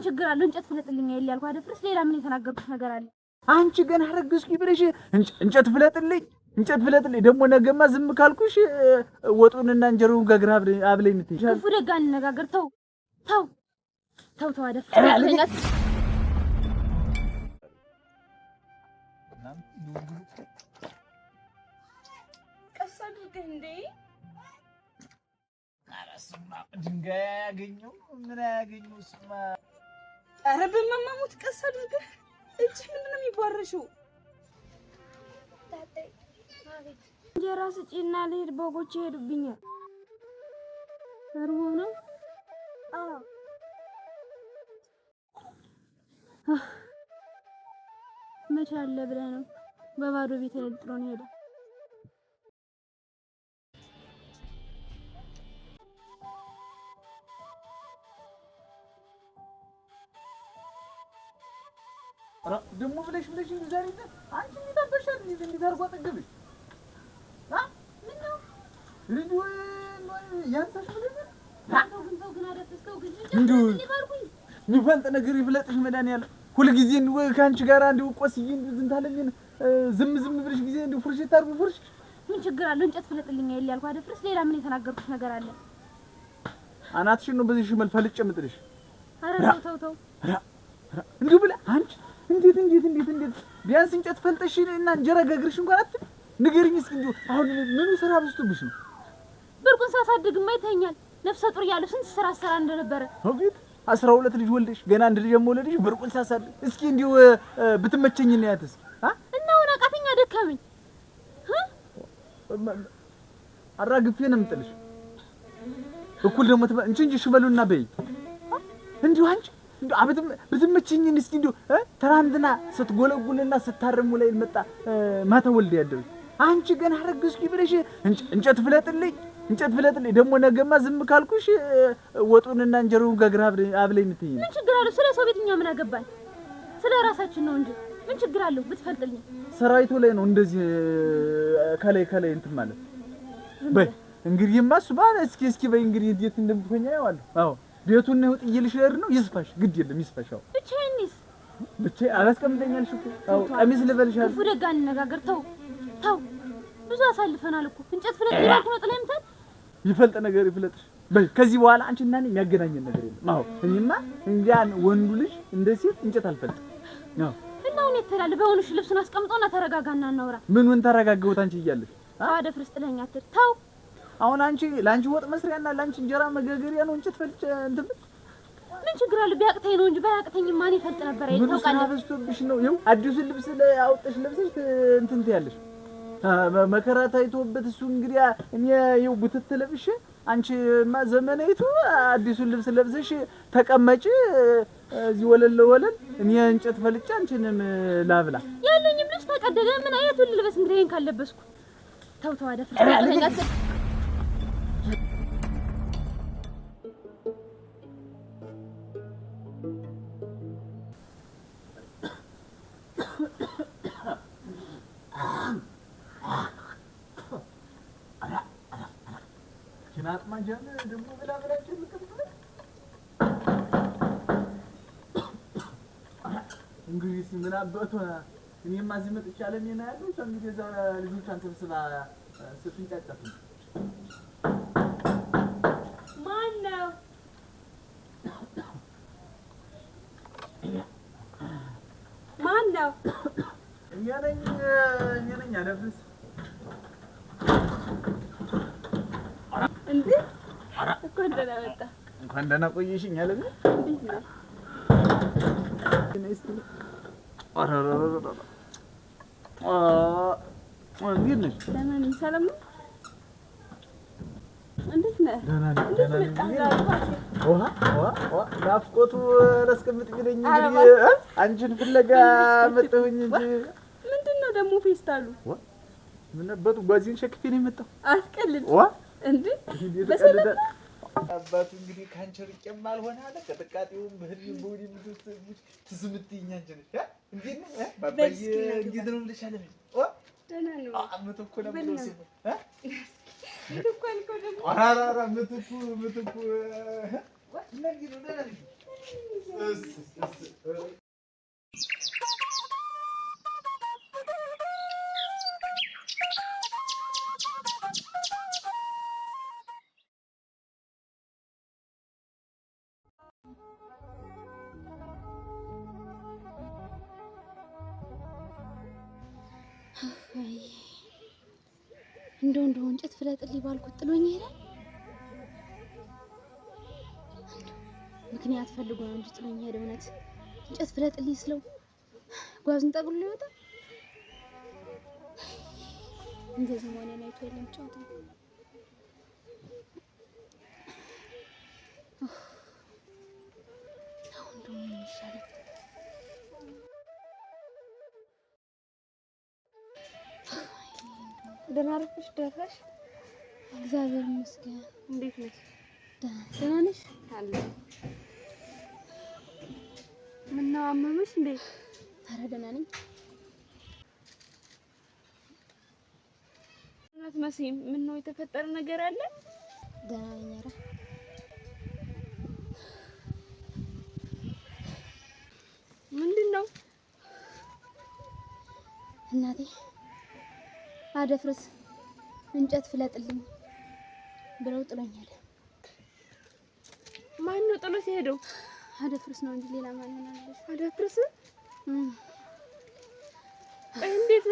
ችግር አለው? እንጨት ፍለጥልኝ አይደል ያልኩህ አደፍርስ። ሌላ ምን የተናገርኩት ነገር አለ? አንቺ ገና አረግዝኩኝ ብለሽ እንጨት ፍለጥልኝ ደግሞ ነገማ ዝም ካልኩሽ ወጡንና እንጀራውን ጋግራ አብለኝ የምትይኝ ክፉ ደግ አንነጋገር። ተው አደፍርስ። ቀስ አድርገህ እንዴ! አራስማ ድንጋይ ያገኘው ምን ያገኘው ስማ። ኧረ በማማሙት ቀስ አድርገህ እጅ ምንድነው የሚባረሽው? ታጠይ አቤት። እንጀራ ስጪና ልሂድ፣ በጎች ይሄዱብኛል። እርቦ ነው? አዎ። መቼ አለ ብለህ ነው? በባዶ ቤት ላይ ጥሎን ሄደ። ደግሞ ብለሽ ዛሬ አንቺ እንዲታበሻል እንዲታርጓ ጠገብሽ ምን ነው ልጅ ወይ ያንሳሽ ተው ግን አደፍስተው ግን ንፈንጥ ነገር ይፍለጥሽ መድኃኒዓለም። ሁልጊዜ እንደው ከአንቺ ጋር እንደው ቆስዬ እንደው ዝንታለኝ ዝም ብለሽ ጊዜ እንደው ፍርሽ ታርጉ ፍርሽ ምን ችግር አለው? እንጨት ፍለጥልኝ አይደል ያልኩህ አደፍርስ። ሌላ ምን የተናገርኩት ነገር አለ? አናትሽን ነው በዚህ ሽመል ፈልጬ የምጥልሽ። ኧረ ተው እንደው ብለህ አንቺ እንዴት ቢያንስ እንጨት ፈልጠሽ እና እንጀራ ጋግርሽ እንኳን አትል ንገሪኝ እስኪ። እንደው አሁን ምኑ ስራ በዝቶብሽ ነው? ብርቁን ሳሳድግማ ይተኛል። ነፍሰ ጡር እያለሁ ስንት ስራ ሰራ እንደነበረ አቤት 12 ልጅ ወልደሽ ገና አንድ ልጅ ወለደሽ ብርቁን ሳሳድግ። እስኪ እንደው ብትመቸኝ ነው ያትስ እና አሁን አቃተኛ ደከመኝ። አራግፌ ነው የምጥልሽ እኩል ደግሞ እንጂ ሽበሉና በይ እንዲሁ አንቺ እንዲሁ ብትመቸኝ እስኪ እንዲሁ ትናንትና ስትጎለጉልና ስታረሙ ላይ መጣ ማታ ወልድ ያደረች አንቺ ገና አረግዝኩኝ ብለሽ እንጨት ፍለጥልኝ ደግሞ ነገማ ዝም ካልኩሽ ወጡንና እንጀራውን ጋግራ አብለኝ የምትይኝ ምን ችግር አለው? ስለ ሰው ቤትኛ ምን አገባኝ? ስለ ራሳችን ነው እንጂ ምን ችግር አለው ብትፈልጥልኝ? ሰራዊቱ ላይ ነው እንደዚህ ከላይ እንትን ማለት በይ እንግዲህማ እሱ ማለት እስኪ በይ እንግዲህ እንዴት እንደምትሆኛ ያዋለሁ። አዎ ቤቱን ነው ጥይልሽ ልሄድ ነው። ይስፋሽ ግድ የለም ይስፋሽ። አዎ ብቻዬንስ አላስቀምጠኛልሽ እኮ። አዎ ቀሚስ ልበልሻል። ክፉ ደግ አንነጋገር። ተው ብዙ አሳልፈናል እኮ። እንጨት ፍለጥ ይላል ነው ጥለህ የምትል ይፈልጥ ነገር ይፍለጥሽ በይ። ከዚህ በኋላ አንቺ እና እኔ የሚያገናኘን ነገር የለም። አዎ እኔማ እንጃን ወንዱ ልጅ እንደ ሴት እንጨት አልፈልጥም። አዎ እና አሁን የተላለ በሆነሽ ልብሱን አስቀምጦና ተረጋጋና እናውራ። ምን ተረጋጋሁት አንቺ እያለሽ አደፍርስ ጥለኸኝ አትል። ተው አሁን አንቺ ላንቺ ወጥ መስሪያና ላንቺ እንጀራ መጋገሪያ ነው እንጨት ፈልጭ እንትን ምን ችግር አለ? ቢያቅተኝ ነው እንጂ ባያቅተኝ ማን ይፈልጥ ነበር? አይተው ቃል ታውቃለህ። በዝቶብሽ ነው። ይኸው አዲሱን ልብስ አውጥተሽ ለብሰሽ እንትን ትያለሽ። መከራ ታይቶበት እሱ እንግዲህ እኔ ይኸው ቡትት ለብሼ አንቺማ ዘመናዊቱ አዲሱን ልብስ ለብሰሽ ተቀመጪ እዚህ ወለል እኔ እንጨት ፈልጬ አንቺንም ላብላ። ያለኝም ልብስ ተቀደደ። ምን አይነቱን ልበስ እንግዲህ ይሄን ካለበስኩ? ተው አደፍርስ ናት ማንጃለ ደግሞ ብላብላችሁ ልከብቱ እንግዲህ ምን አባቷ እኔማ እዚህ መጥቻለሁ። እኔ ነው ያለው እንግዲህ እዛ ልጆቿን ሰብስባ ስትንጫጫት ማነው እኔ ነኝ አደፍርስ እንዴ እንኳን ደህና መጣ። እንኳን ደህና ቆየሽኝ አለ። እንዴት ነህ? እንዴት ነሽ? ደህና ነኝ። ሰላም ነው? እንዴት ነህ? ደህና ነኝ። ናፍቆቱ አላስቀምጥ ቢለኝ እንግዲህ አንቺን ፍለጋ መጣሁኝ እንጂ ምንድን ነው ደግሞ ፌስታሉ? ምን ነበቱ ጓዚን ሸክፌ ነው የመጣው። አስቀልድ እንዴ በሰለደ አባቱ እንግዲህ ካንቺ ርቄም አልሆነ አለ። ከጥቃጤውም በህልም በወዲ ምድስት ትስምትኝ አንቺ ነሽ እንዴት ነው ባባዬ እንዴት ነው ብለሻለ? ደህና ነው። ምትኩ ነው ብለሽ ምትኩ አልከው ደግሞ አራራ ምትኩ ነኝ ነው ደህና ነኝ። እንደው እንጨት ፍለጥልኝ ባልኩት ጥሎኝ ይሄዳል። ምክንያት ፈልጎ ነው እንጂ ጥሎኝ ሄደ። እውነት እንጨት ፍለጥልኝ ስለው ጓዙን ጠቅልሎ ይወጣል። እንደዚህ መሆኔን አይቶ የለም ጫወታ። አሁን ደግሞ ምን ይሻላል? ደህና አረፈሽ? ደረሽ? እግዚአብሔር ይመስገን። እንዴት ነሽ? ደህና ነሽ? አለ ምነው አመመሽ እንዴ? ኧረ ደህና ነኝ። እናት መሲም ምነው የተፈጠረ ነገር አለ? ደህና ነኝ። ኧረ ምንድነው? እናቴ አደፍርስ እንጨት ፍለጥልኝ ብለው ጥሎኝ ሄደ። ማን ነው ጥሎ ሲሄደው? አደፍርስ ነው እንጂ ሌላ ማን ይሆናል? አደፍርስ እንዴት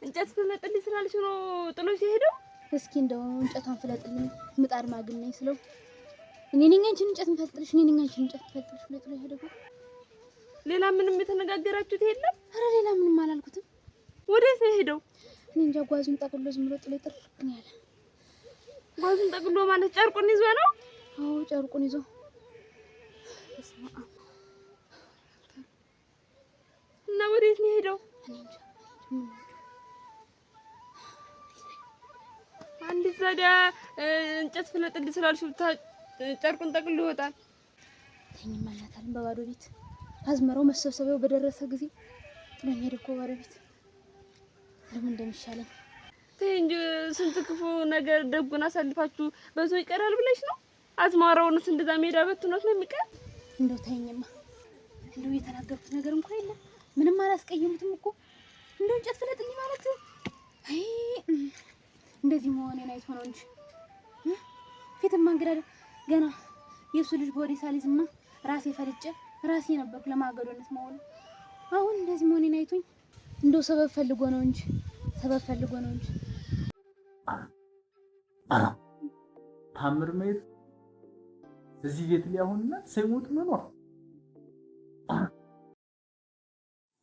እንጨት ፍለጥልኝ ስላልሽ ነው ጥሎ ሲሄደው? እስኪ እንደው እንጨቷን ፍለጥልኝ ምጣድ ማግኘኝ ስለው እኔ ነኝ አንቺን እንጨት እንፈልጥልሽ፣ እኔ ነኝ አንቺን እንጨት እንፈልጥልሽ ብሎ ጥሎ ሄደ። ሌላ ምንም የተነጋገራችሁት የለም? ኧረ ሌላ ምንም አላልኩትም። ወዴት ነው ሄደው? እኔ እንጃ። ጓዙን ጠቅልሎ ዝም ብሎ ጥሎ ጥርቅ ነው ያለ። ጓዙን ጠቅልሎ ማለት ጨርቁን ይዞ ነው? አዎ ጨርቁን ይዞ። እና ወዴት ነው ሄደው? እኔ እንጃ። አንድ ታዲያ እንጨት ፍለጥልኝ ስላልሽው ጨርቁን ጠቅልሎ ይወጣል? ተኝም አላታልም በባዶ ቤት። አዝመራው መሰብሰቢያው በደረሰ ጊዜ ጥሎኝ ሄደ እኮ ባዶ ቤት። ለምን እንደሚሻለኝ ተይ እንጂ ስንት ክፉ ነገር ደጉን አሳልፋችሁ በዛው ይቀራል ብለሽ ነው? አዝመራውንስ እንደዛ ሜዳ በትኖት ነው የሚቀር? እንደው ተይኝማ። እንደው የተናገርኩት ነገር እንኳን የለም። ምንም አላስቀየሙትም እኮ። እንደው እንጨት ፍለጥልኝ ማለት አይ እንደዚህ መሆኔን አይቶ ነው እንጂ ፊትማ እንግዳ ገና የሱ ልጅ በወዴ ሳሊዝማ ራሴ ፈልጬ ራሴ ነበርኩ ለማገዶነት መሆኑ። አሁን እንደዚህ መሆኔን አይቶኝ እንደው ሰበብ ፈልጎ ነው እንጂ ታምር መሄድ እዚህ ቤት ላይ አሁንና ሳይሞት መኖር።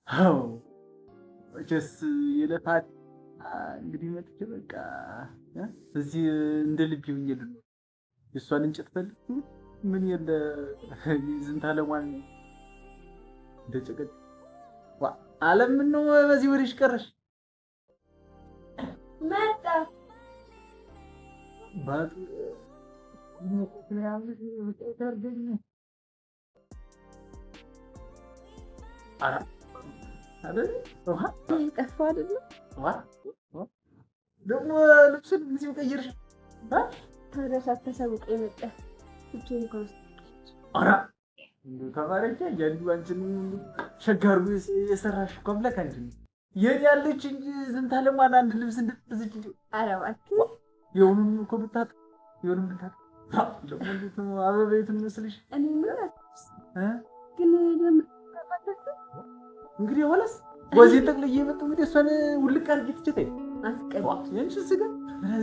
አዎ እጀስ የለፋት እንግዲህ መጥቼ በቃ እዚህ እንደ ልብ ይሁንልኝ። የሷን እንጨት ፈልግ ምን የለ ዝንታ ለማን እንደጨቀጭ ዓለም ነው። በዚህ ወዲሽ ቀረሽ መጣ ባቱ ምክንያቱም ተርገኝ አይደል ውሃ ጠፋ አይደል? ደግሞ ልብስን ጊዜው ቀይርሽ ታዲያ ሳታሳውቅ የመጣ እቱ እንኳን አራ እንደው ተባረከ ያንዱ አንቺን ሸጋሩ የሰራሽ ኮምፕሌክ አንቺ የኔ ያለች እንጂ ዝንታ ለማን አንድ ልብስ እንድትዝጭ አረባት የሆኑን እኮ ብታት የሆኑን ብታት ደግሞ አበቤት መስልሽ እኔ ማለት ግን ለምን ተፈተሽ እንግዲህ ሆነስ ወዚህ ጠቅልዬ የመጡ እንግዲህ እሷን ውልቅ አድርጌ ትችቴ አስቀድም የንሽ ስጋ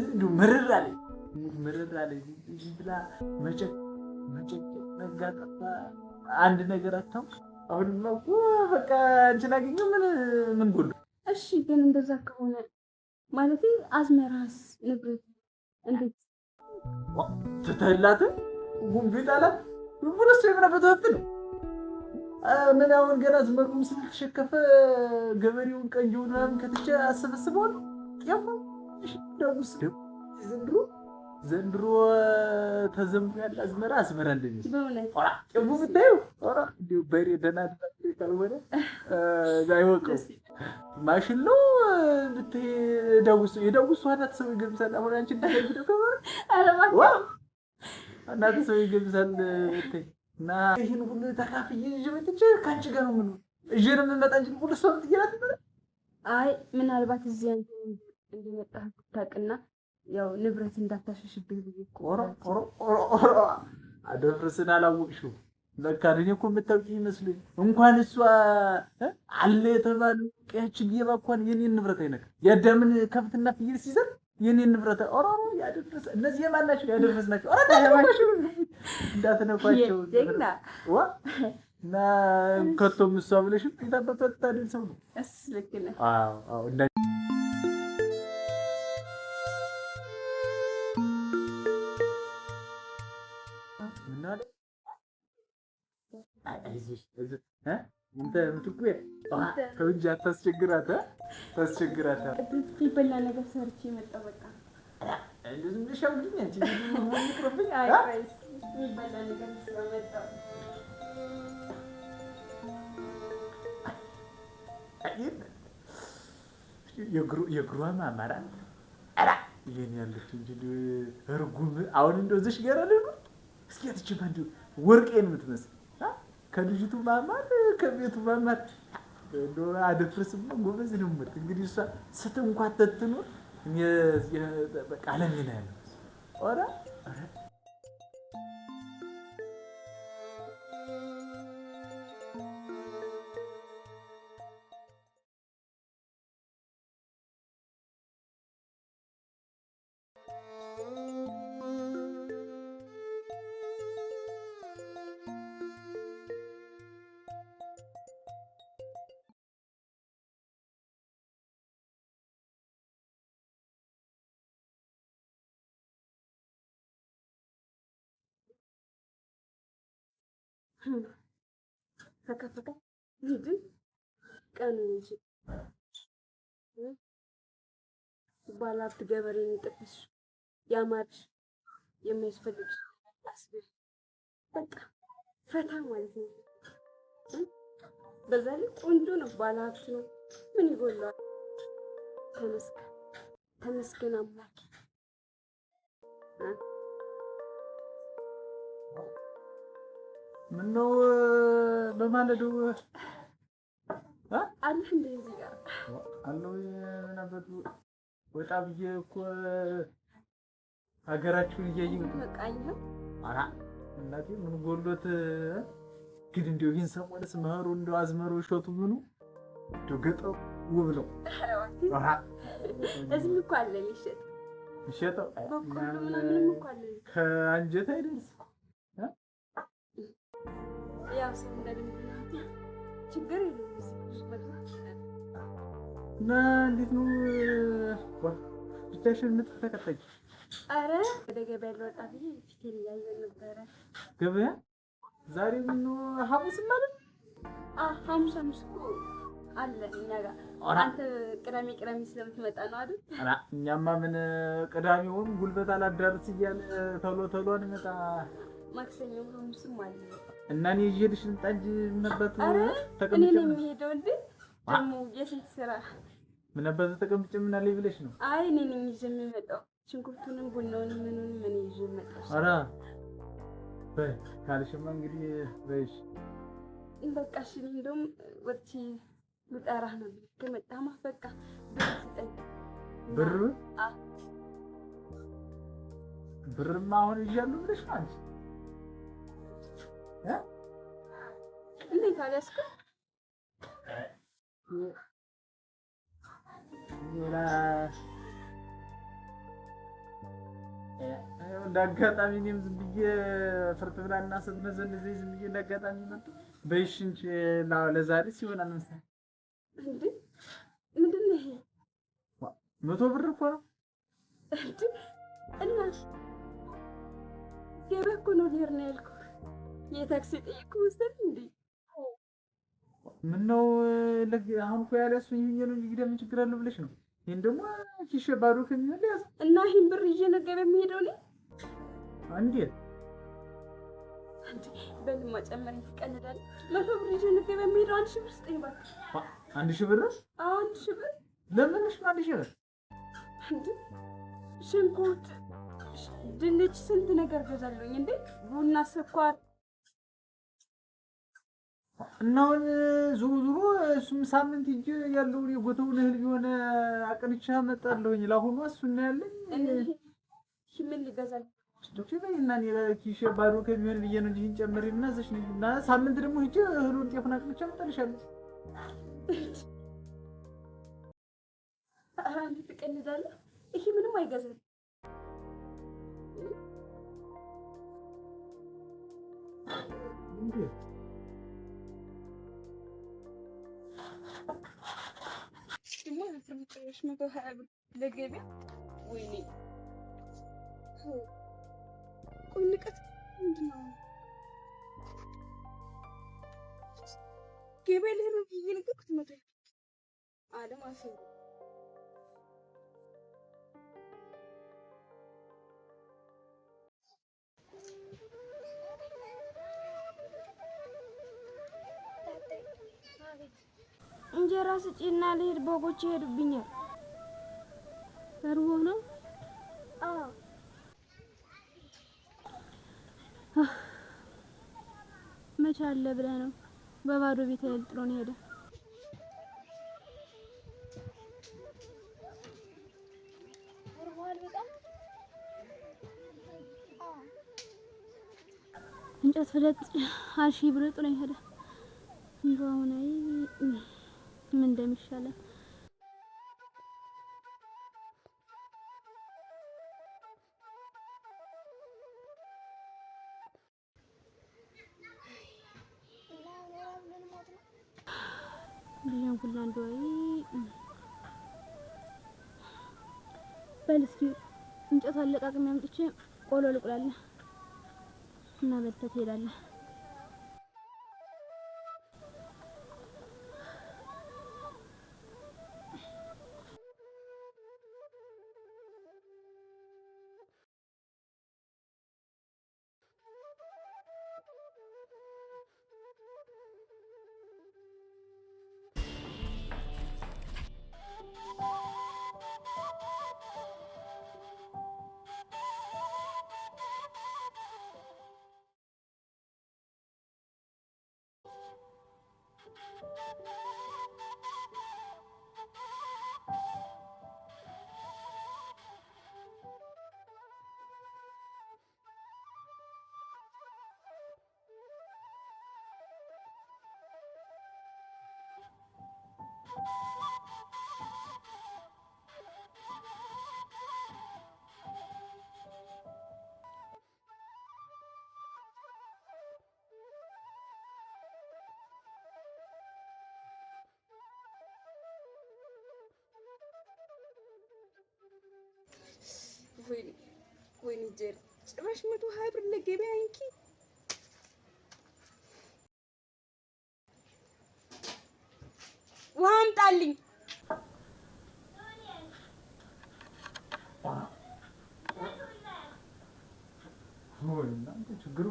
እንደው መረር አለኝ ብላ መጨቅ ነጋጣ አንድ ነገር አታውቅ። አሁንማ እኮ በቃ አንቺን አገኘሁ ምን ጎል? እሺ ግን እንደዛ ከሆነ ማለት አዝመራስ ንብረት እንዴት ተተላተ ጉንቢት አላት ወለስ የምናበት ሀብት ነው። ምን አሁን ገና አዝመሩም ስለተሸከፈ ገበሬውን ቀንጆውን ምናምን ከተቸ አሰበስበዋል። ያው ደውስ ዘንድሮ ተዘምሮ ያለ አዝመራ እንደዚህ በእውነት ጭቡ ብታዩ እንዲሁ በሬ ደህና ካልሆነ አይወቀው ማሽን ነው ብታይ የዳውሱ አናት ሰው ይገብሳል። አሁን አንቺ እንደዚህ ከሆነ አረባ አናት ሰው ይገብሳል። ብታይ እና ይሄን ሁሉ ተካፍዬ ይዤ መጥቼ ካንቺ ጋር ነው ምን እጄ ነው የምመጣ እንጂ ሁሉ ሰው ትይላት ነበር። አይ ምናልባት እዚህ አንተ እንደመጣህ ታውቅና ያው ንብረት እንዳታሸሽብኝ ብዬ ቆሮ አደፍርስን አላወቅሽው። ለካ እኔ እኮ የምታውቂኝ ይመስለኝ። እንኳን እሷ አለ የተባለው ቀያችን ጌባ እንኳን የኔን ንብረት አይነካ። የአዳምን ከብትና ፍየል ሲዘር የኔን ንብረት ያደፍርስ። እነዚህ የማን ናቸው? ያደፍርስ ናቸው። እንዳትነኳቸው ዋ እና ከቶም እሷ ብለሽ ይታበፈታ አይደል ሰው ነው። ልክ ነህ። አዎ እንተ ምትኩ ከውጭ አታስቸግራት ይበላ ነገር ሰርቼ መጣሁ። በቃ እንደዚህ ምንሻውልኝ አንቺ ምን ይቅርብኝ። አይ ጋይስ ይበላ ነገር ስለመጣሁ የግሯ ማማራ አራ ይሄን ያለች እንጂ እርጉም አሁን እንደው እዚህ ጋር አለ ነው። እስኪ አትችባ እንደው ወርቄን የምትመስል ከልጅቱ ማማር ከቤቱ ማማር እንደው አደፍርስም ጎበዝ ነው ማለት እንግዲህ እሷ ስትንኳተት ነው በቃ አለኝና ያለው ኦራ ፈካ ሂድ ቀኑ እንጂ ባላፍት ገበሬን ጥቅስ ያማርሽ የሚያስፈልግሽ አስበሽ በቃ ፈታ ማለት ነው። በዛ ላይ ቆንጆ ነው፣ ባላፍት ነው። ምን ይጎላል? ተመስገን አምላክ። ምነው በማለዱ አለህ እንደዚህ ጋር አለው የነበሩ ወጣ ብዬ እኮ ሀገራችሁን እያየሁ መቃኝ ነው። አራ እናቴ ምን ጎሎት ግን እንደው ይሄን ሰሞንስ መኸሩ እንደው አዝመሩ እሸቱ ምኑ እንደው ገጠሩ ውብ ነው። አራ እዚህ እኮ አለ ይሸጠው በቆሎ ምናምን እኮ አለ ከአንጀት አይደርስ ያው ችግር የለውም። እና እንዴት ነው ብቻሽን የምትተከተኝ? አረ ወደ ገበያ ልወጣ ብዬ ፊቴን እያየሁ ነበረ። ገበያ ዛሬ ምነው ሐሙስ ማለት? ሐሙስ እኮ አለ እኛ ጋር። አንተ ቅዳሜ ስለምትመጣ ነው አይደል? አራ እኛማ ምን ቅዳሜውን ጉልበት አላዳርስ እያለ ቶሎ እንመጣ። ማክሰኞ ሐሙስም አለ እና እኔ ይዤልሽ ልምጣ እንጂ ነበር ተቀምጬ እኔ ነው የምሄደው እንዴ? ደግሞ የሴት ስራ ምን ነበር ተቀምጬ ምን አለኝ ብለሽ ነው? አይ እኔ ነኝ ይዤ የምመጣው ሽንኩርቱንም ቡናውንም ምኑንም ምን ይዤ የምመጣው። አራ በይ ካልሽማ እንግዲህ በይሽ በቃ እሺ። እንደውም ወጥቼ ልጠራህ ነው ከመጣማ በቃ ብር ስጠኝ። ብርማ አሁን ይዣለሁ ብለሽ ነው አንቺ እንዴት አለስከ እንዳጋጣሚ እኔም ዝም ብዬ ፍርጥ ብላና ስትነዘንዘኝ ዝም ብዬ እንዳጋጣሚ መጣ። በይሽ እንጂ ለዛሬ ሲሆናል መሰለኝ። እንዴ ምንድን ነው ይሄ? 100 ብር እኮ ነው እንዴ። እና ገበያ እኮ ነው ልሄድ ነው ያልኩህ። የታክሲ ጠይቁ መሰለኝ እንዴ። ምነው አሁን እኮ ያለሱኝ ነው እንጂ ምን ችግር አለው ብለሽ ነው? ይሄን ደግሞ ኪሽ ባዶ ከሚሆን ያዝ እና ይሄን ብር ይዤ ነው ገበያ የምሄደው ነው እንዴ? በልማ ጨመረኝ ትቀልዳለህ። 100 ብር ይዤ ነው ገበያ የምሄደው። 1000 ብር ስጠኝ እባክህ። 1000 ብር? አዎ 1000 ብር። ለምንሽ 1000 ብር? እንዴ ሽንኩርት፣ ድንች፣ ስንት ነገር ገዛለሁኝ እንዴ። ቡና፣ ስኳር እና አሁን ዙሩ ዙሩ እሱም ሳምንት ሂጅ ያለውን የጎተውን እህል ቢሆን አቅንቻ መጣለሁኝ። ለአሁኑ እሱን ያለኝ ምን ልገዛል ስቶክ በይና እኔ ኪሽ ባዶ ከሚሆን ብዬ ነው እንጂ እንጨምሪና ዘሽ እና ሳምንት ደግሞ ሂጅ እህሉን ጤፉን አቅንቻ መጣልሻለሁ። ኧረ አንተ ትቀልዳለህ። ይሄ ምንም አይገዛም። ደግሞ ፍርምጥሽ 120 ብር ለገበያ ወይኔ ቆይ ንቀት ምንድን ነው? ገበያ ላይ ነው እየነገርኩት መቶ አለም አፈሩ እንጀራ ስጪና ልሄድ፣ በጎች ይሄዱብኛል። እርቦ ነው? አዎ። መቼ አለ ብለህ ነው? በባዶ ቤት ላይ ጥሎን ሄደ። እንጨት ፍለጥ አልሺ ብሎ ጥሎኝ ሄደ። እንደው አሁን ምን እንደሚሻለን ሁላ እንደው በል እስኪ እንጨት አለቃቅሜ አምጥቼ ቆሎ ልቁላለህ እና በልተህ ትሄዳለህ። ወይኔ ጀር ጭራሽ 120 ብር ለገበያ አንቺ ውሃ አምጣልኝ። ወይ እናንተ ችግሩ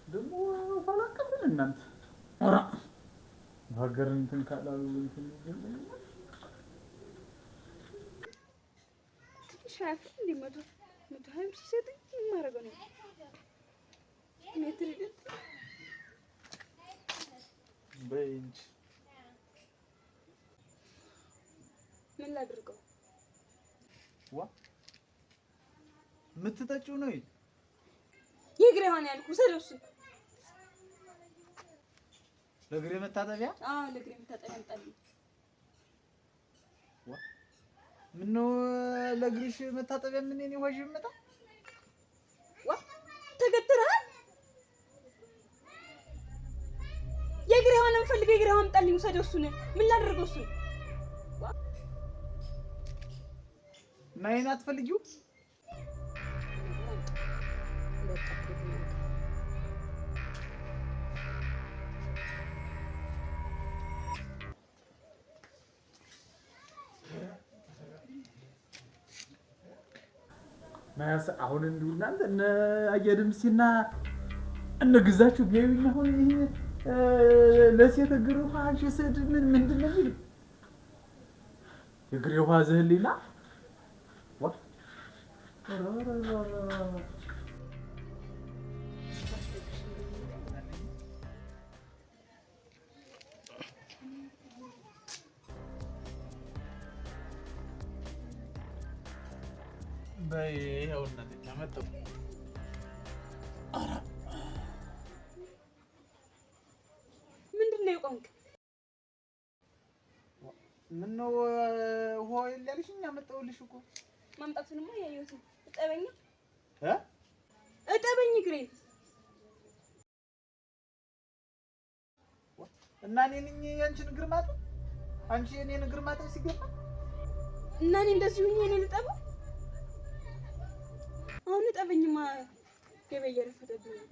ደግሞ ፈላቀብን እናንተ ኧረ ሀገር እንትን ካላሉ እንትን ሻፍ እንዲመጡ 120 ብር ሲሰጠኝ የማደርገው ነው ሜትር ይደት በእንጂ ምን ላድርገው? ዋ የምትጠጪው ነው የእግሬ ሆነ ያልኩህ ሰለሱ ለእግሬ መታጠቢያ? አዎ ለእግሬ መታጠቢያ አምጣልኝ። ዋ ምነው ለእግርሽ መታጠቢያ ምን እኔ ዋዥ መጣ? ዋ ተገትረሃል? የእግሬ ሆነ ፈልገህ የእግሬ ሆነ አምጣልኝ። ውሰደው እሱን ምን ላድርገው እሱን? እና ይሄን አትፈልጊው? ማያስ አሁን እንዲሁ እናንተ እነ አየድምሲና እነ ግዛችሁ ቢያዩኝ አሁን ይሄ ለሴት እግር ውሃ ሽስድ ምንድን ነው የሚል እግር ውሃ ዘህሊና ዋ በይኸው እናቴ አመጣሁ። ምንድን ነው የቆምክ? ምነው ውሃ የለልሽኝ? አመጣሁልሽ እኮ። ማምጣቱንማ ያየሁት። እጠበኝ እ እጠበኝ እግሬን እና እኔ ነኝ ያንቺን እግር ማጠብ? አንቺ የኔን እግር ማጠብ ሲገባ እና እኔ እንደዚህ ሁኜ እኔ ልጠበው? አሁን እጠበኝማ ገበያ እየረፈደብኝ ነው።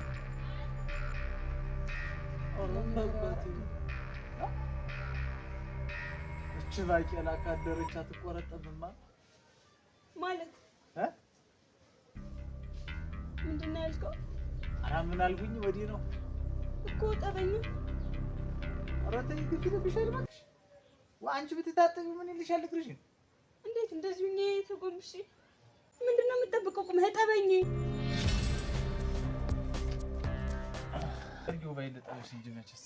እች ባቄላ ካደረች አትቆረጠምማ ማለት እ ምንድን ነው ያልከው? ኧረ ምን አልኩኝ? ወዲህ ነው እኮ እጠበኝ። ኧረ ተይ ግፊ ልብሻል እባክሽ። አንቺ ብትታጠቢ ምን ይልሻል እግርሽን? እንዴት እንደዚህ ሁኜ ተጎንብሼ? ምንድን ነው የምጠብቀው? ቁመህ እጠበኝ። አርጊው በይ ልጠብሽ እንጂ መቼስ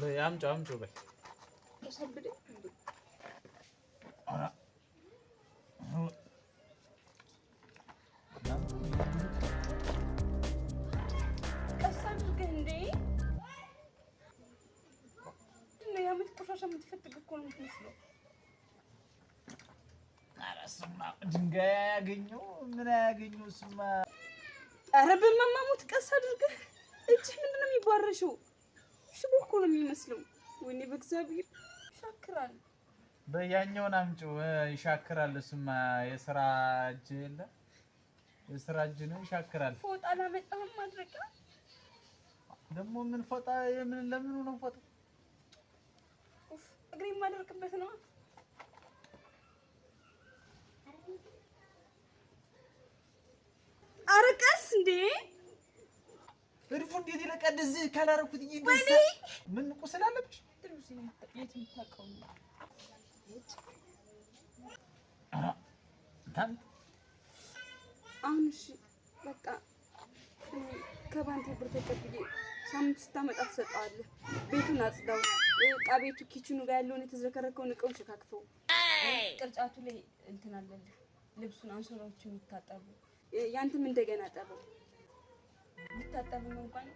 በይ አምጪው በይ ተሰብደኝ እንዴ? ኧረ ቀስ አድርገህ እንዴ! ምንድን ነው የዓመት ቆሻሻ የምትፈትግ እኮ ነው የምትመስለው። ኧረ እሱማ ድንጋይ አያገኘው ምን አያገኘው እሱማ። ኧረ በማማሙት ቀስ አድርገህ። እጅህ ምንድን ነው የሚባረሸው? ሽቦ እኮ ነው የሚመስለው። ወይኔ በእግዚአብሔር ይሻክራል። በያኛውን አምጪው ይሻክራል። እሱማ የስራ እጅ የለ የስራ እጅ ነው ይሻክራል። ፎጣ አላመጣህም ማድረቂያ? ደግሞ ምን ፎጣ የምን ለምኑ ነው ፎጣ? ኡፍ እግሬ የማደርቅበት ነው። ኧረ ቀስ እንዴ! እርፉ እንዴት ይለቃል? እዚህ ካላረኩት ወይኔ ምን ቁስል አለብሽ? የት የምታውቀው ነው? አሁን እሺ በቃ ከባንተ ብር ተቀብዬ ሳምንት ስታመጣ ትሰጠዋለህ። ቤቱን አጽዳው፣ ዕቃ ቤቱ ኪችኑ ጋር ያለውን የተዝረከረከውን ዕቃውን ሸካክፈው፣ ቅርጫቱ ላይ እንትን አለልህ ልብሱን አንሶላዎቹ የሚታጠቡ ያንተም እንደገና ጠበው የሚታጠቡ ነው እንኳን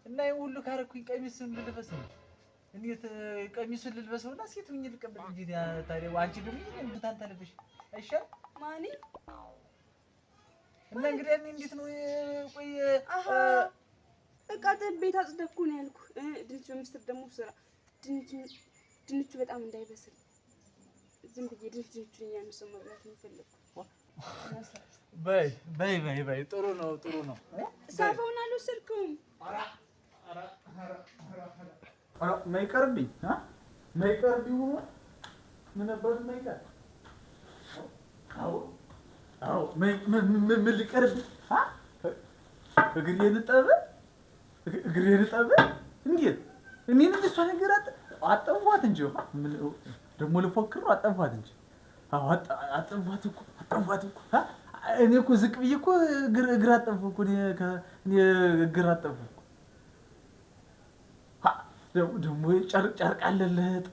እና ይሄን ሁሉ ካረኩኝ ቀሚስን ልልበስ ነው። እንዴት ቀሚሱን ልልበሰውና ሴት ሁኚ ልቀበል እንጂ ታዲያ አንቺ ደግሞ ይሄን ብታንተ ልብሽ አይሻል ማኒ እና እንግዲህ እኔ እንዴት ነው ቆይ ዕቃ ቤት አጽደኩ ነው ያልኩህ። ድንች በምስር ደግሞ ስራ ድንቹ በጣም እንዳይበስል ዝም ብዬ ድንቹን እያነሳሁ መብላት ነው የፈለኩት። በይ ጥሩ ነው ሳፋውን አልወሰድከውም? ኧረ ማይቀርብኝ ማይቀርብኝ ምን ነበር ማይቀር? አዎ ምን ሊቀርብኝ? እግሬን ጠብ እንዴት እኔን እንጂ እሷ ነገር አጠፏት እንጂ ደግሞ ልፎክር ነው አጠፏት እንጂ አጠፏት እኮ እኔ እኮ ዝቅ ብዬ እኮ እግር አጠፉ እኮ እኔ እግር አጠፉ ደግሞ ጨርቅ አለለት።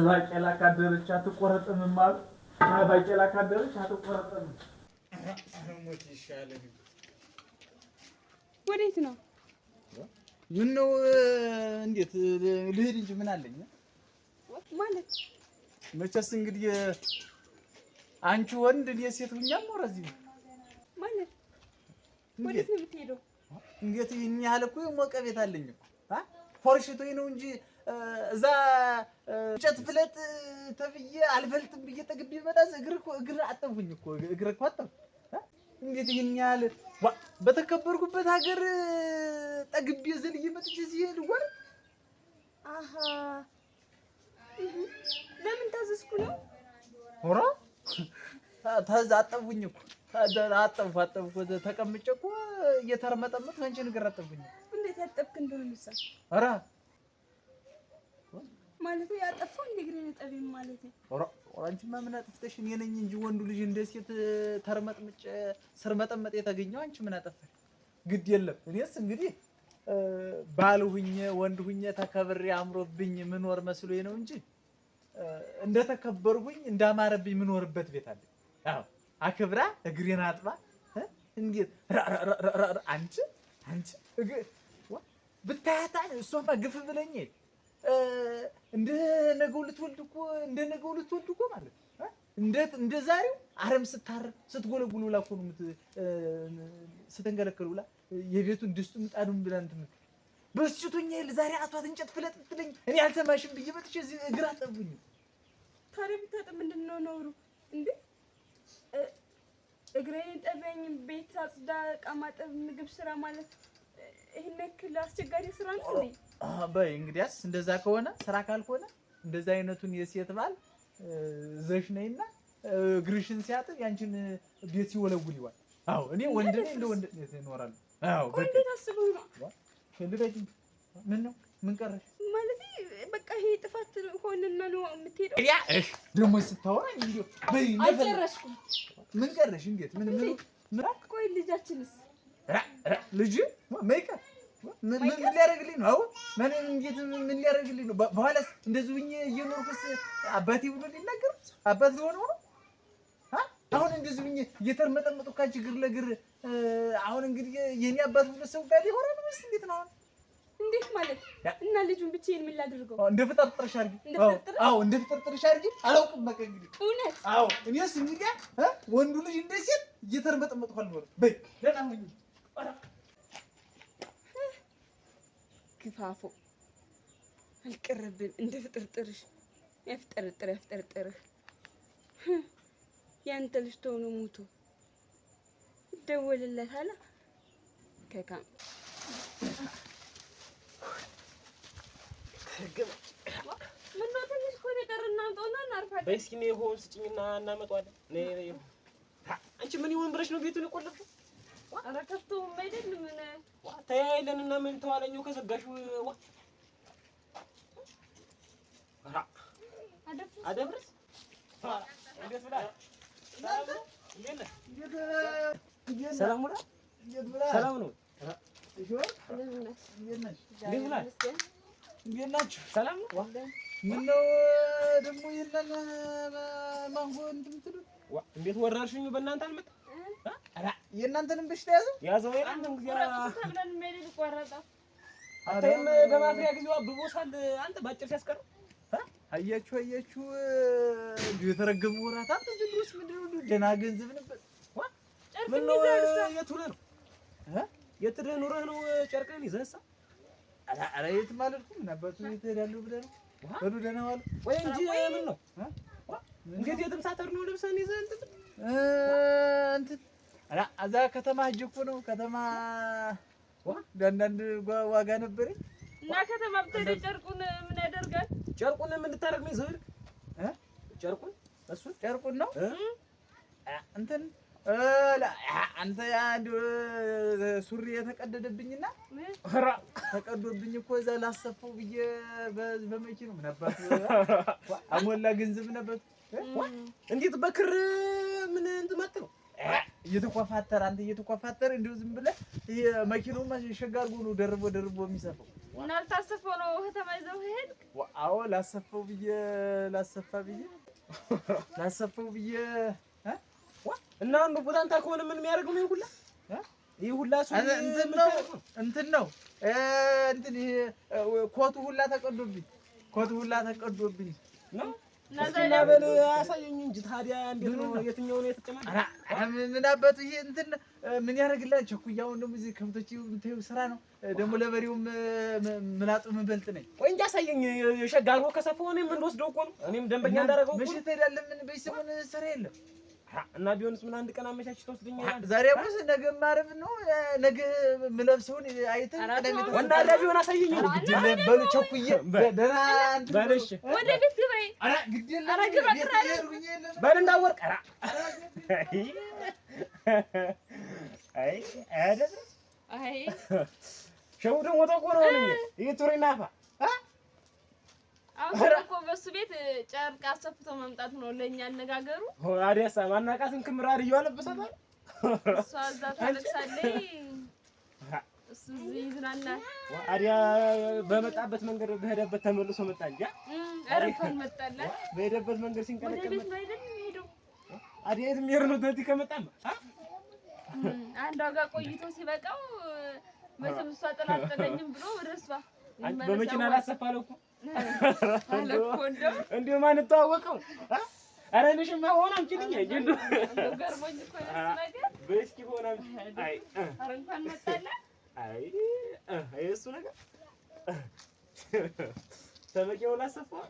ባቄላ ካደረች አትቆረጥም አሉ። ባቄላ ካደረች አትቆረጥም። ሞት ይሻለኝ። ወዴት ነው? ምነው እንዴት ልሄድ እንጂ ምን አለኝ ማለት መቼስ እንግዲህ አንቺ ወንድ እኔ ሴት ሁኛል ነው እዚህ ማለት ወዴት ነው የምትሄደው? እንዴት ይሄን ያህል እኮ የሞቀ ቤት አለኝ እኮ ፎርሽቶኝ ነው እንጂ እዛ እንጨት ፍለጥ ተብዬ አልፈልጥም ብዬ ጠግቤ መጣስ እግር አጠፉኝ እኮ እግር እኮ አጠፉ። እንዴት ይሄን ያህል በተከበርኩበት ሀገር ጠግቤ ዘልዬ መጥቼ ሲሄድ ወር አሃ ለምን ታዘዝኩ ነው? ሆራ ታዛ አጠቡኝ እኮ አጠብኩ ተቀምጬ እኮ እየተርመጠመጥ አንቺ ነገር አጠቡኝ። እንዴት ያጠብክ እንደሆነ ምሳ ኧረ ማለት ያጠፋው እንደ ግሬ ነጠብኝ ማለት ነው። ኦራ አንቺማ ምን አጥፍተሽ? እኔ ነኝ እንጂ ወንዱ ልጅ እንደ ሴት ተርመጥምጬ ስር መጠመጥ የተገኘው አንቺ ምን አጠፋሽ? ግድ የለም እኔስ እንግዲህ ባል ሁኜ ወንድ ሁኜ ተከብሬ አምሮብኝ ምኖር መስሎኝ ነው እንጂ እንደተከበርኩኝ እንዳማረብኝ ምኖርበት ቤት አለ። አዎ አክብራ እግሬን አጥባ እንዴት አንቺ ብታያታ እሷማ ግፍ ብለኝ እንደ ነገው ልትወልድ እኮ ማለት እንደ ዛሬው አረም ስትጎለጉል ብላ እኮ ነው ስትንገለከል ብላ የቤቱን ድስቱ ምጣዱን ብላ እንትን በስጭቶኛ ዛሬ አቷት እንጨት ፍለጥ ብትለኝ እኔ አልሰማሽም ብዬ መጥቼ እግር አጠቡኝ። ታዲያ ብታጠብ ምንድን ነው ነውሩ እንዴ? እግሬን ጠበኝ፣ ቤት አጽዳ፣ ዕቃ ማጠብ፣ ምግብ ስራ ማለት ይሄን ያክል አስቸጋሪ ስራ ነው እንዴ? በይ እንግዲያስ እንደዛ ከሆነ ስራ ካልሆነ እንደዛ አይነቱን የሴት ባል ዘሽ ነይና እግርሽን ሲያጥብ ያንቺን ቤት ሲወለውል ይዋል። አዎ እኔ ወንድ ነኝ እንደ ወንድ እኖራለሁ። አዎ በቃ እንዴት አስበው ነው እንዴት ምን ነው ምን ቀረሽ ማለት በቃ ይሄ ጥፋት ሆነና ነው የምትሄደው? ያ እሺ ደግሞ ስታወራኝ እንዴ በይ አልጨረስኩም። ምን ቀረሽ? እንዴት ምን ቆይ ልጃችንስ ልጅ ማይካ ምን ሊያደርግልኝ ነው? አሁን ምን ሊያደርግልኝ ነው? በኋላስ እንደዚህ ብዬ እየኖርኩስ አባቴ ብሎ ሊናገር አባት ሊሆነው ነው? አሁን እንደዚህ ብዬ እየተርመጠመጡ ካንቺ ግር ለግር አሁን እንግዲህ የኔ አባት ብሎ ሰው ጋር ሊሆን ነው? እንዴት ነው? እንዴት ማለት እና ልጁን ብቻዬን ምን ላድርገው? እንደ ፍጠርጥርሽ አድርጊ። አዎ እንደ ፍጠርጥርሽ አድርጊ። አላውቅም በቃ እንግዲህ እውነት። አዎ እኔስ እንግዲህ ወንዱ ልጅ እንደ ሴት እየተርመጠመጥኩ አልኖርም። በይ ለጣም ነው ክፋፎ አልቀረብን እንደ ፍጥርጥርሽ ያፍጠርጥርህ ያንተ ልጅ ተሆኖ ሞቶ ይደወልለታል። ከካም ምን ነው ትንሽ እኮ ነው የቀረን። እናምጣውና እናርፋለን። በይ እስኪ ነው ሆን ስጭኝና እናመጣዋለን። ነይ አንቺ ምን ይሆን ብለሽ ነው ቤቱን የቆለፍሽው? ኧረ ከፍተውም አይደል ምን ተያይለንና ምን ተዋለኛው ከዘጋሽ ዋ አደፍርስ እንዴት ብላ ሰላም ነው ሰላም ነው እንዴት ናችሁ? ሰላም ነው። ምነው ደግሞ የለን ማንጎ እንትን የምትሉት እንዴት ወራርሽኝ? በእናንተ አልመጣ የእናንተንም በሽታ ያዘው የእናንተን ጊዜ ተብለን ሜል ቆረጣ አታይም? በማፍሪያ ጊዜው አብቦሳል። አንተ ባጭር ሲያስቀረው አያችሁ እንዴ የተረገሙ ወራት አንተ ዝብሩስ ምንድነው? ደህና ገንዘብ ነበር። ምን ነው የት ሆነህ ነው? የት ኑረህ ነው ጨርቅህን ይዘህሳ? ኧረ የት ማለት ነው? ምን አባቱ የት እሄዳለሁ ብለህ ነው? በሉ ደህና ዋሉ ወይ እንጂ ምን ነው እንዴት የትም ሳትሄድ ነው ልብስህን ይዘህ እንትን እዛ ከተማ ሂጅ እኮ ነው። ከተማ አንዳንድ ዋጋ ነበረኝ እና ከተማ ብትሄድ ጨርቁን ምን ያደርጋል? ጨርቁን ምን ልታደርግ ነው ይዘህ? ጨርቁን እሱን ጨርቁን ነው እንትን አንተ አንድ ሱሪ የተቀደደብኝና ተቀዶብኝ እኮ እዛ ላሰፋው ብዬ በመኪናው ምን አባቱ አሞላ ገንዘብ ነበር። እንዴት በክር ምን እንትመጥ ነው እየተኳፋተረ እንደው ዝም ብለህ ይሄ መኪናው ሸጋ አድርጎ ነው ደርቦ የሚሰፋው። እና አልታሰፈው ነው ከተማ ይዘው ሄድ? አዎ ላሰፋው ብዬ እና አንዱ ቦታንታ ከሆነ ምን የሚያደርገው ነው ሁላ ይሄ ሁላ እሱ እንትን ነው ኮቱ ሁላ ተቀዶብኝ ነው እና በል አሳየኝ እንጂ ታዲያ እንዴት ነው የትኛው ነው የተጨማረ? ምን አባቱ ይሄ እንትን ምን ያደርግልሃል? ቸኩያውን ደግሞ እዚህ ከብቶች የምታዩ ስራ ነው ደግሞ ለበሬውም ምላጡ ምን በልጥ ነኝ። ቆይ እንጂ አሳየኝ። ሸጋ አድርጎ ከሰፋው እኔም እንደወስደው እኮ ነው እኔም ደንበኛ እንዳደረገው እኮ መሸት ሄዳለህ። ምን በይሰሙን ስራ የለም እና ቢሆንስ ምን አንድ ቀን አመቻችተህ ትወስደኛለህ? ዛሬ ወስ ነገ ማረፍ ነው። ነገ ምለብሰውን አይተህ ወንዳ ቢሆን አሳየኝ። ግድልህ በሉ ቸኩዬ ደህና በልሽ ወደ ቤት ግባይ። ኧረ ግድልህ ኧረ ግባ በል እንዳወርቅ። ኧረ አይ አይደል አይ ሸው ደግሞ ተቆሮ ነው ይሄ ቱሪናፋ አሁን እኮ በሱ ቤት ጨርቅ አሰፍቶ መምጣት ነው ለኛ አነጋገሩ። አዲያሳ ማናቃትን ክምራር ይዋለበሰታል። እሷ እዛ ታለቅሳለች፣ እሱ እዚህ ይዝናናል። አዲያ በመጣበት መንገድ በሄደበት ተመልሶ መጣ እንጂ አረፋን መጣላ በሄደበት መንገድ ሲንቀለቀል ወደ ቤት ነው አይደል የሚሄደው። አዲያ የትም ይሄድ ነው ተቲ ከመጣማ አንዷ ጋር ቆይቶ ሲበቃው መቼም እሷ ጥላጥለኝም ብሎ ወደ እሷ በመኪና ላሰፋለው እኮ አለኮንዶ እንዴ ማን ተዋወቀው? አረ ልሽማ ሆነ አምጪልኝ እንዴ እንዴ ገርሞኝ እኮ ነው ነገር በስኪ ሆነ አይ አረ እንኳን መጣላ አይ እሱ ነገር ተመኪው ላሰፋው